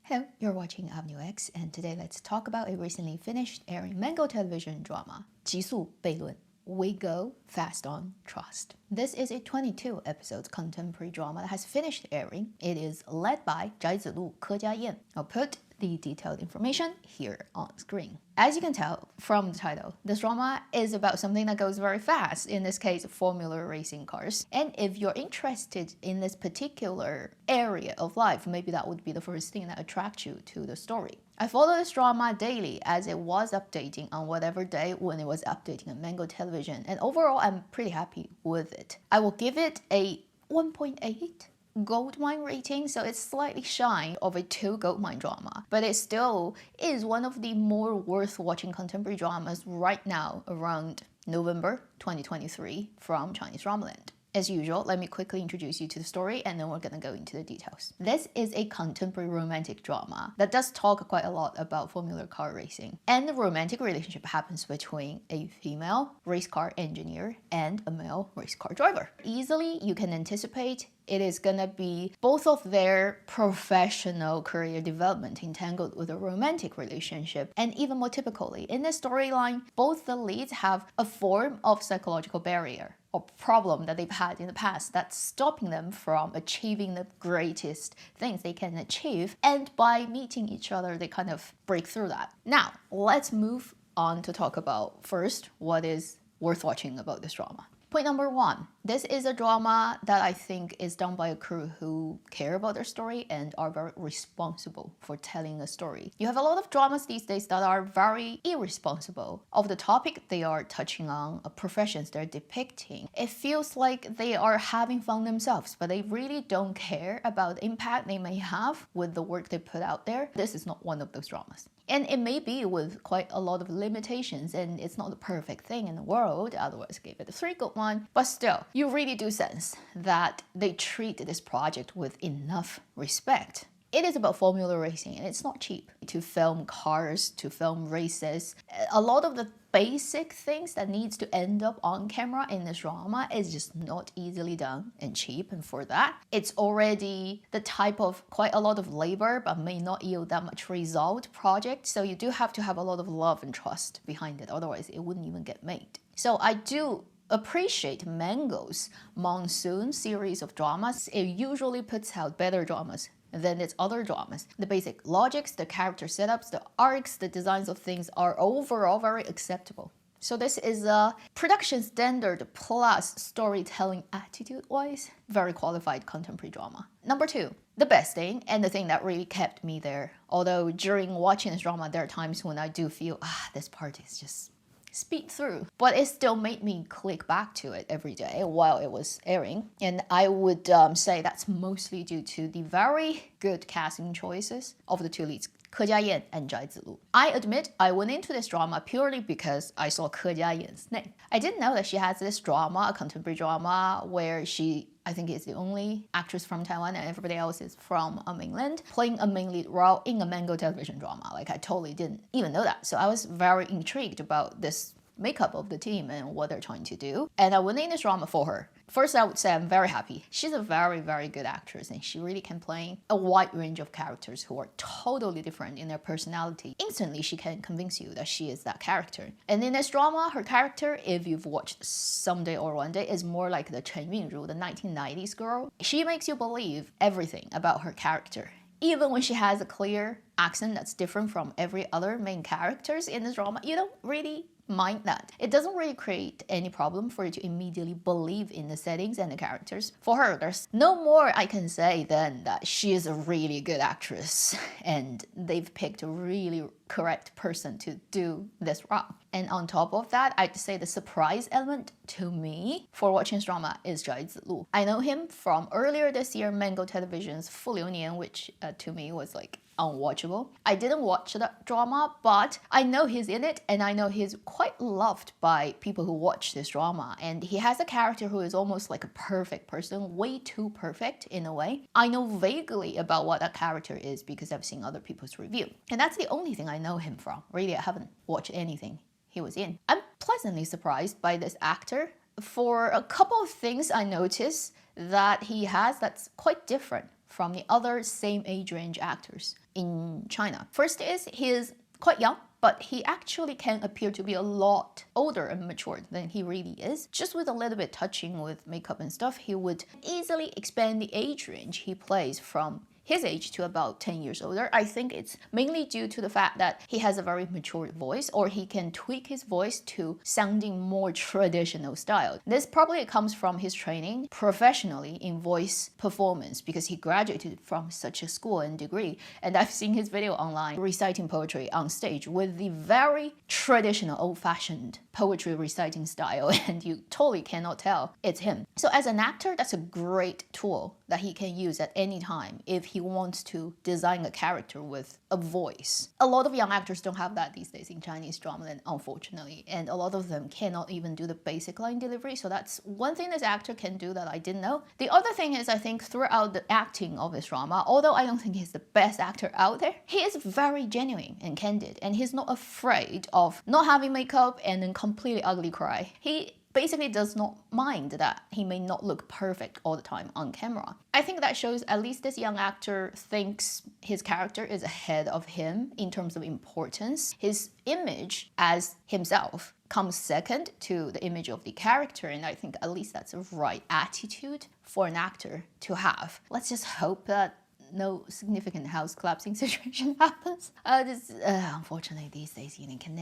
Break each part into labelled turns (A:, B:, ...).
A: Hello, you're watching Avenue X, and today let's talk about a recently finished airing Mango television drama, 极速悖论 We Go Fast on Trust. This is a 22 episodes contemporary drama that has finished airing. It is led by Zhai Zilu, Chia-yen. I'll put the detailed information here on screen. As you can tell from the title, this drama is about something that goes very fast, in this case, formula racing cars. And if you're interested in this particular area of life, maybe that would be the first thing that attracts you to the story. I follow this drama daily as it was updating on whatever day when it was updating on Mango television, and overall I'm pretty happy with it. I will give it a 1.8 gold mine rating, so it's slightly shy of a 2 gold mine drama, but it still is one of the more worth watching contemporary dramas right now around November 2023 from Chinese Dramaland. As usual, let me quickly introduce you to the story and then we're gonna go into the details. This is a contemporary romantic drama that does talk quite a lot about formula car racing. And the romantic relationship happens between a female race car engineer and a male race car driver. Easily, you can anticipate it is gonna be both of their professional career development entangled with a romantic relationship. And even more typically, in this storyline, both the leads have a form of psychological barrier or problem that they've had in the past that's stopping them from achieving the greatest things they can achieve. And by meeting each other, they kind of break through that. Now, let's move on to talk about first what is worth watching about this drama. Point number one, this is a drama that I think is done by a crew who care about their story and are very responsible for telling a story. You have a lot of dramas these days that are very irresponsible of the topic they are touching on, professions they're depicting. It feels like they are having fun themselves, but they really don't care about the impact they may have with the work they put out there. This is not one of those dramas. And it may be with quite a lot of limitations, and it's not the perfect thing in the world, otherwise I gave it a 3 good one. But still, you really do sense that they treat this project with enough respect. It is about formula racing, and it's not cheap. To film cars, to film races, a lot of the basic things that needs to end up on camera in this drama is just not easily done and cheap, and for that, it's already the type of quite a lot of labor but may not yield that much result project, so you do have to have a lot of love and trust behind it, otherwise it wouldn't even get made. So I do appreciate Mango's monsoon series of dramas. It usually puts out better dramas than its other dramas. The basic logics, the character setups, the arcs, the designs of things are overall very acceptable. So this is a production standard plus storytelling attitude-wise, very qualified contemporary drama. Number two, the best thing, and the thing that really kept me there, although during watching this drama there are times when I do feel, this part is just speed through, but it still made me click back to it every day while it was airing. And I would say that's mostly due to the very good casting choices of the two leads, Chia-yen and Zhai Zilu. I admit I went into this drama purely because I saw Chia-yen's name. I didn't know that she has this drama, a contemporary drama, where she, I think, is the only actress from Taiwan and everybody else is from mainland, playing a main lead role in a Mango television drama. Like, I totally didn't even know that. So I was very intrigued about this makeup of the team and what they're trying to do. And I went in this drama for her. First, I would say I'm very happy. She's a very, very good actress, and she really can play a wide range of characters who are totally different in their personality. Instantly, she can convince you that she is that character. And in this drama, her character, if you've watched Someday or One Day, is more like the Chen Yunru, the 1990s girl. She makes you believe everything about her character. Even when she has a clear accent that's different from every other main characters in this drama, you don't really mind that. It doesn't really create any problem for you to immediately believe in the settings and the characters. For her, there's no more I can say than that she is a really good actress and they've picked a really correct person to do this role. And on top of that, I'd say the surprise element to me for watching this drama is Zhai Zilu. I know him from earlier this year, Mango Television's Fu Liunian, which to me was like unwatchable. I didn't watch that drama, but I know he's in it, and I know he's quite loved by people who watch this drama. And he has a character who is almost like a perfect person, way too perfect in a way. I know vaguely about what that character is because I've seen other people's review. And that's the only thing I know him from. Really, I haven't watched anything he was in. I'm pleasantly surprised by this actor for a couple of things I noticed that he has that's quite different from the other same age range actors in China. First is he is quite young, but he actually can appear to be a lot older and mature than he really is. Just with a little bit touching with makeup and stuff, he would easily expand the age range he plays from his age to about 10 years older. I think it's mainly due to the fact that he has a very mature voice, or he can tweak his voice to sounding more traditional style. This probably comes from his training professionally in voice performance, because he graduated from such a school and degree. And I've seen his video online reciting poetry on stage with the very traditional old-fashioned poetry reciting style, and you totally cannot tell it's him. So as an actor, that's a great tool that he can use at any time if he wants to design a character with a voice. A lot of young actors don't have that these days in Chinese drama, unfortunately, and a lot of them cannot even do the basic line delivery. So that's one thing this actor can do that I didn't know. The other thing is, I think throughout the acting of this drama, although I don't think he's the best actor out there, he is very genuine and candid, and he's not afraid of not having makeup and then completely ugly cry. He basically does not mind that he may not look perfect all the time on camera. I think that shows at least this young actor thinks his character is ahead of him in terms of importance. His image as himself comes second to the image of the character, and I think at least that's a right attitude for an actor to have. Let's just hope that no significant house collapsing situation happens. Unfortunately, these days you can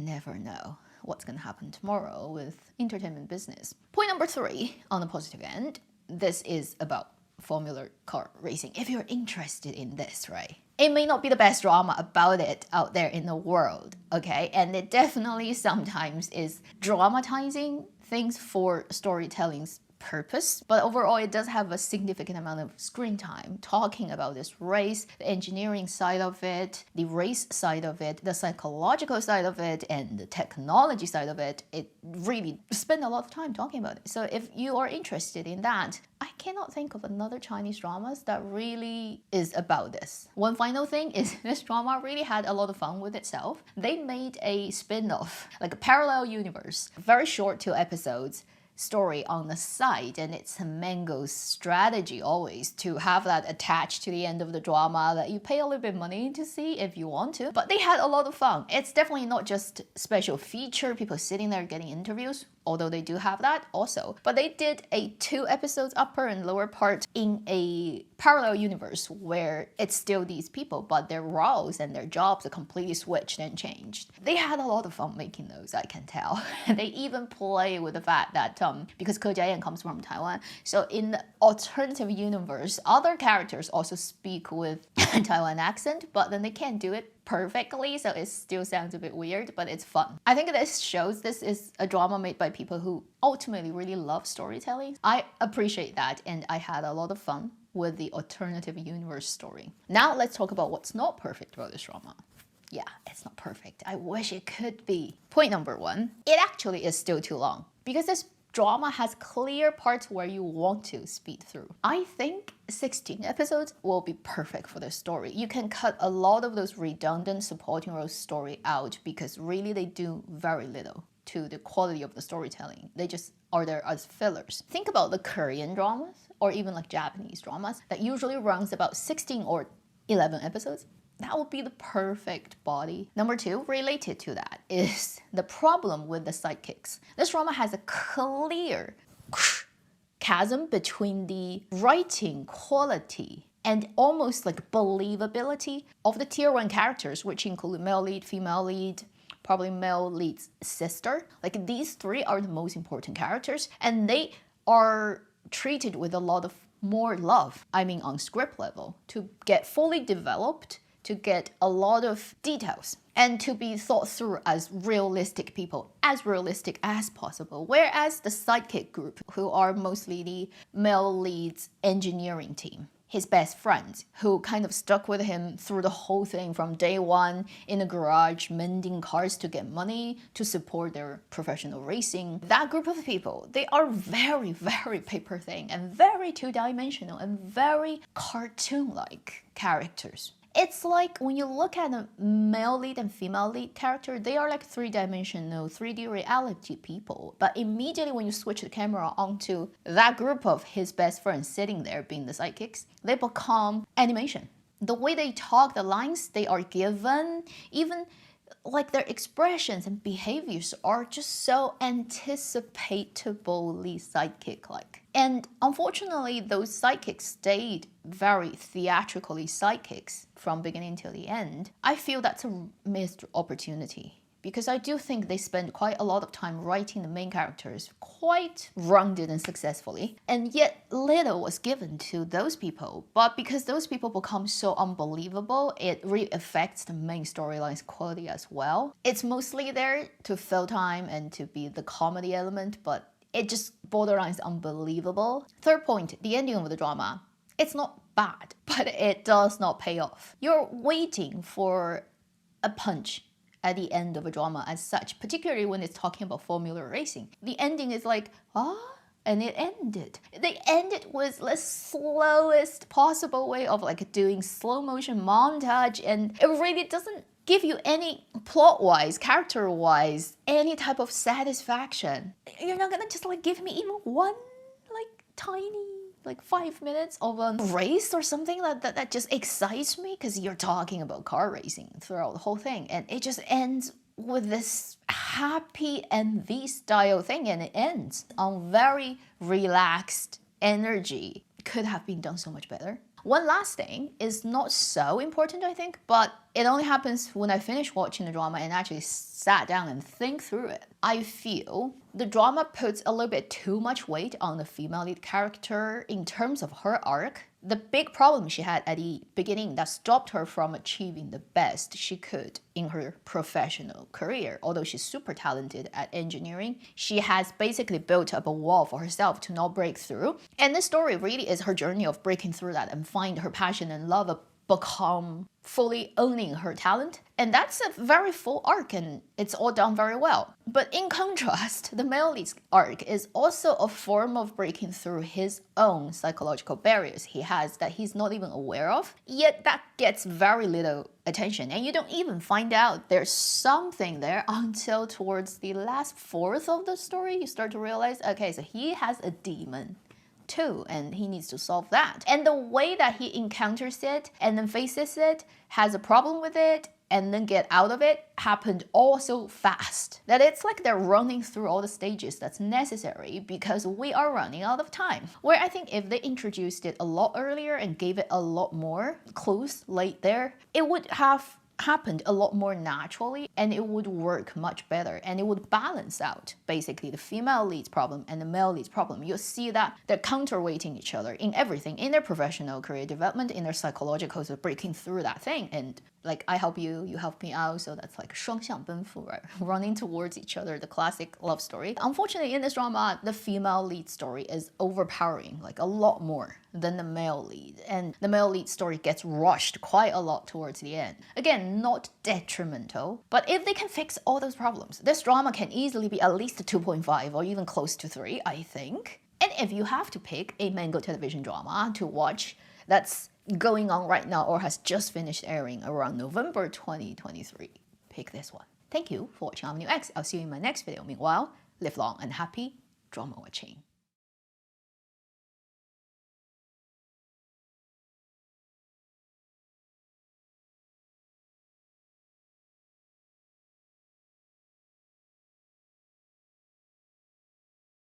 A: never know what's going to happen tomorrow with entertainment business. Point number 3 on the positive end, this is about Formula car racing. If you're interested in this, right? It may not be the best drama about it out there in the world, okay? And it definitely sometimes is dramatizing things for storytelling's purpose, but overall it does have a significant amount of screen time talking about this race, the engineering side of it, the race side of it, the psychological side of it, and the technology side of it. It really spend a lot of time talking about it. So if you are interested in that, I cannot think of another Chinese dramas that really is about this. One final thing is this drama really had a lot of fun with itself. They made a spin-off, like a parallel universe, very short 2 episodes, story on the side, and it's a Mango's strategy always to have that attached to the end of the drama that you pay a little bit money to see if you want to. But they had a lot of fun. It's definitely not just special feature, people sitting there getting interviews, although they do have that also. But they did a 2 episodes upper and lower part in a parallel universe where it's still these people, but their roles and their jobs are completely switched and changed. They had a lot of fun making those, I can tell. They even play with the fact that because Chia-yen comes from Taiwan, so in the alternative universe, other characters also speak with Taiwan accent, but then they can't do it perfectly, so it still sounds a bit weird, but it's fun. I think this shows this is a drama made by people who ultimately really love storytelling. I appreciate that, and I had a lot of fun with the alternative universe story. Now let's talk about what's not perfect about this drama. Yeah, it's not perfect. I wish it could be. Point number 1, it actually is still too long, because this drama has clear parts where you want to speed through. I think 16 episodes will be perfect for the story. You can cut a lot of those redundant supporting role story out, because really they do very little to the quality of the storytelling. They just are there as fillers. Think about the Korean dramas or even like Japanese dramas that usually runs about 16 or 11 episodes. That would be the perfect body. Number 2, related to that, is the problem with the sidekicks. This drama has a clear chasm between the writing quality and almost like believability of the tier 1 characters, which include male lead, female lead, probably male lead's sister. Like these 3 are the most important characters, and they are treated with a lot of more love, I mean on script level, to get fully developed, to get a lot of details, and to be thought through as realistic people, as realistic as possible. Whereas the sidekick group, who are mostly the male lead's engineering team, his best friends, who kind of stuck with him through the whole thing from day 1 in the garage, mending cars to get money to support their professional racing. That group of people, they are very, very paper thin and very 2-dimensional and very cartoon-like characters. It's like when you look at a male lead and female lead character, they are like three-dimensional, 3D reality people. But immediately when you switch the camera onto that group of his best friends sitting there being the sidekicks, they become animation. The way they talk, the lines they are given, even like their expressions and behaviors are just so anticipatably sidekick-like. And unfortunately, those sidekicks stayed very theatrically sidekicks from beginning till the end. I feel that's a missed opportunity. Because I do think they spend quite a lot of time writing the main characters quite rounded and successfully, and yet little was given to those people. But because those people become so unbelievable, it really affects the main storyline's quality as well. It's mostly there to fill time and to be the comedy element, but it just borderlines unbelievable. Third point, the ending of the drama. It's not bad, but it does not pay off. You're waiting for a punch at the end of a drama as such, particularly when it's talking about formula racing. The ending is like, and it ended. They ended with the slowest possible way of like doing slow motion montage, and it really doesn't give you any plot-wise, character-wise, any type of satisfaction. You're not gonna just like give me even one like tiny like 5 minutes of a race or something that just excites me, because you're talking about car racing throughout the whole thing, and it just ends with this happy MV style thing, and it ends on very relaxed energy. Could have been done so much better. One last thing is not so important, I think, but it only happens when I finish watching the drama and actually sat down and think through it. I feel the drama puts a little bit too much weight on the female lead character in terms of her arc. The big problem she had at the beginning that stopped her from achieving the best she could in her professional career. Although she's super talented at engineering, she has basically built up a wall for herself to not break through. And this story really is her journey of breaking through that and find her passion and love, become fully owning her talent. And that's a very full arc, and it's all done very well. But in contrast, the male lead's arc is also a form of breaking through his own psychological barriers he has that he's not even aware of, yet that gets very little attention, and you don't even find out there's something there until towards the last fourth of the story. You start to realize, okay, so he has a demon too, and he needs to solve that. And the way that he encounters it and then faces it, has a problem with it, and then get out of it happened all so fast that it's like they're running through all the stages that's necessary because we are running out of time. Where I think if they introduced it a lot earlier and gave it a lot more clues late there, it would have happened a lot more naturally, and it would work much better, and it would balance out basically the female lead's problem and the male lead's problem. You'll see that they're counterweighting each other in everything, in their professional career development, in their psychological, so breaking through that thing, and like I help you, you help me out, so that's like 双向奔赴, right? Running towards each other, the classic love story. Unfortunately, in this drama, the female lead story is overpowering, like a lot more than the male lead, and the male lead story gets rushed quite a lot towards the end. Again, not detrimental, but if they can fix all those problems, this drama can easily be at least a 2.5 or even close to 3, I think. And if you have to pick a Mango television drama to watch that's going on right now or has just finished airing around November 2023, pick this one. Thank you for watching Avenue X. I'll see you in my next video. Meanwhile, live long and happy drama watching.